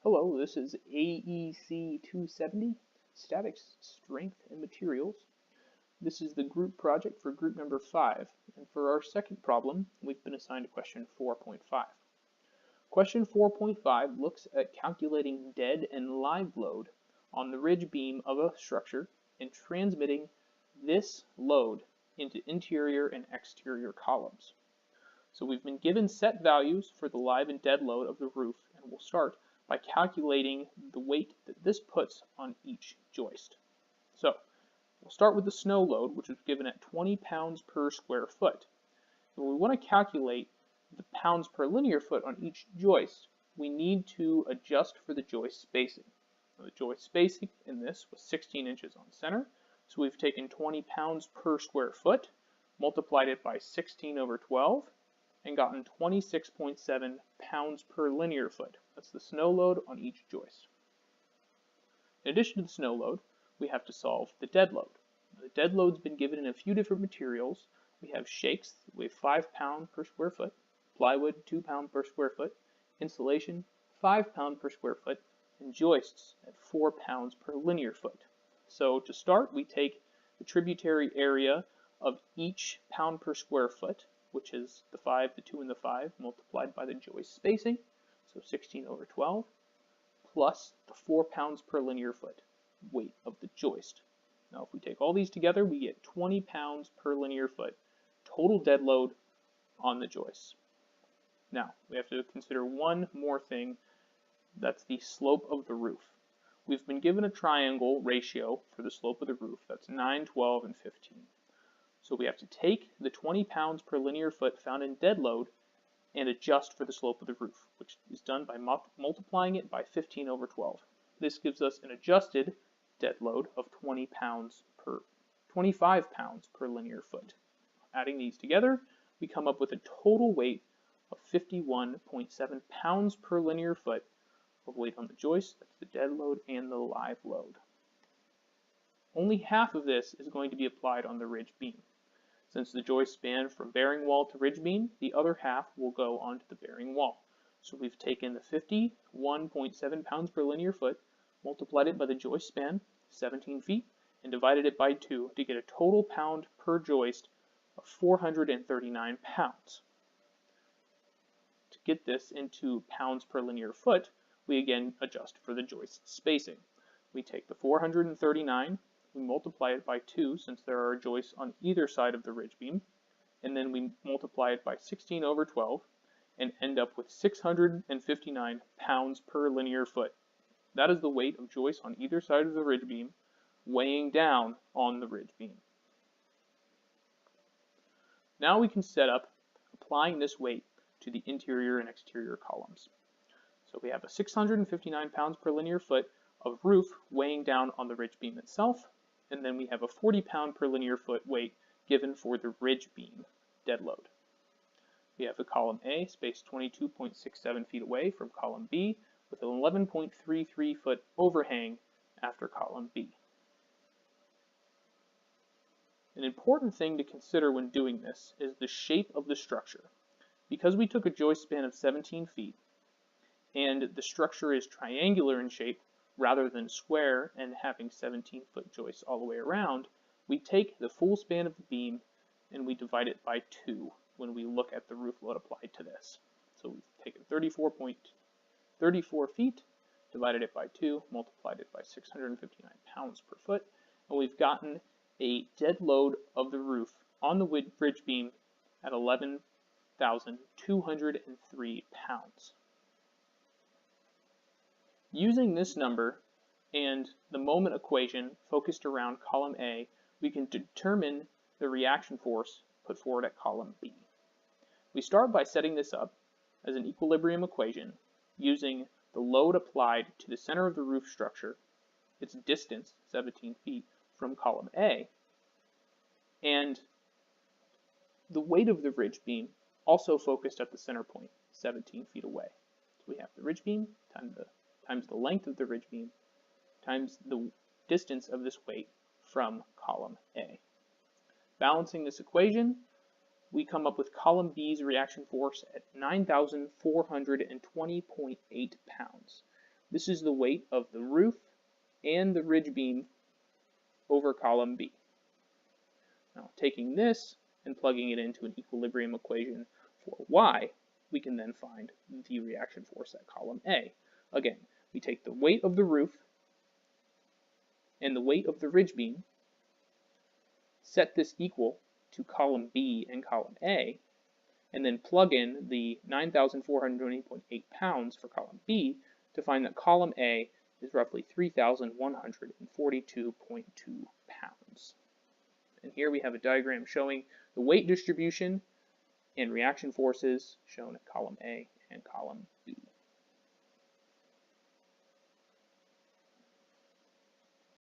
Hello, this is AEC 270, Statics, Strength, and Materials. This is the group project for group number 5, and for our second problem, we've been assigned question 4.5. Question 4.5 looks at calculating dead and live load on the ridge beam of a structure and transmitting this load into interior and exterior columns. So we've been given set values for the live and dead load of the roof, and we'll start by calculating the weight that this puts on each joist. So we'll start with the snow load, which is given at 20 pounds per square foot. If we want to calculate the pounds per linear foot on each joist, we need to adjust for the joist spacing. Now, the joist spacing in this was 16 inches on center, so we've taken 20 pounds per square foot, multiplied it by 16 over 12, and gotten 26.7 pounds per linear foot. That's the snow load on each joist. In addition to the snow load, we have to solve the dead load. The dead load's been given in a few different materials. We have shakes that weigh 5 pounds per square foot, plywood 2 pounds per square foot, insulation 5 pounds per square foot, and joists at 4 pounds per linear foot. So to start, we take the tributary area of each pound per square foot, which is the 5, the 2, and the 5, multiplied by the joist spacing, so 16 over 12, plus the 4 pounds per linear foot weight of the joist. Now if we take all these together, we get 20 pounds per linear foot total dead load on the joists. Now we have to consider one more thing, that's the slope of the roof. We've been given a triangle ratio for the slope of the roof, that's 9, 12, and 15. So we have to take the 20 pounds per linear foot found in dead load and adjust for the slope of the roof, which is done by multiplying it by 15 over 12. This gives us an adjusted dead load of 25 pounds per linear foot. Adding these together, we come up with a total weight of 51.7 pounds per linear foot of weight on the joist. That's the dead load and the live load. Only half of this is going to be applied on the ridge beam. Since the joist span from bearing wall to ridge beam, the other half will go onto the bearing wall. So we've taken the 51.7 pounds per linear foot, multiplied it by the joist span, 17 feet, and divided it by 2 to get a total pound per joist of 439 pounds. To get this into pounds per linear foot, we again adjust for the joist spacing. We take the 439, we multiply it by 2 since there are joists on either side of the ridge beam, and then we multiply it by 16 over 12 and end up with 659 pounds per linear foot. That is the weight of joists on either side of the ridge beam weighing down on the ridge beam. Now we can set up applying this weight to the interior and exterior columns. So we have a 659 pounds per linear foot of roof weighing down on the ridge beam itself, and then we have a 40 pound per linear foot weight given for the ridge beam dead load. We have a column A spaced 22.67 feet away from column B with an 11.33 foot overhang after column B. An important thing to consider when doing this is the shape of the structure. Because we took a joist span of 17 feet and the structure is triangular in shape, rather than square and having 17-foot joists all the way around, we take the full span of the beam and we divide it by 2 when we look at the roof load applied to this. So we've taken 34 feet, divided it by 2, multiplied it by 659 pounds per foot, and we've gotten a dead load of the roof on the ridge beam at 11,203 pounds. Using this number and the moment equation focused around column A, we can determine the reaction force put forward at column B. We start by setting this up as an equilibrium equation using the load applied to the center of the roof structure, its distance, 17 feet, from column A, and the weight of the ridge beam also focused at the center point, 17 feet away. So we have the ridge beam times the length of the ridge beam times the distance of this weight from column A. Balancing this equation, we come up with column B's reaction force at 9,420.8 pounds. This is the weight of the roof and the ridge beam over column B. Now, taking this and plugging it into an equilibrium equation for Y, we can then find the reaction force at column A. Again, we take the weight of the roof and the weight of the ridge beam, set this equal to column B and column A, and then plug in the 9,420.8 pounds for column B to find that column A is roughly 3,142.2 pounds. And here we have a diagram showing the weight distribution and reaction forces shown at column A and column B.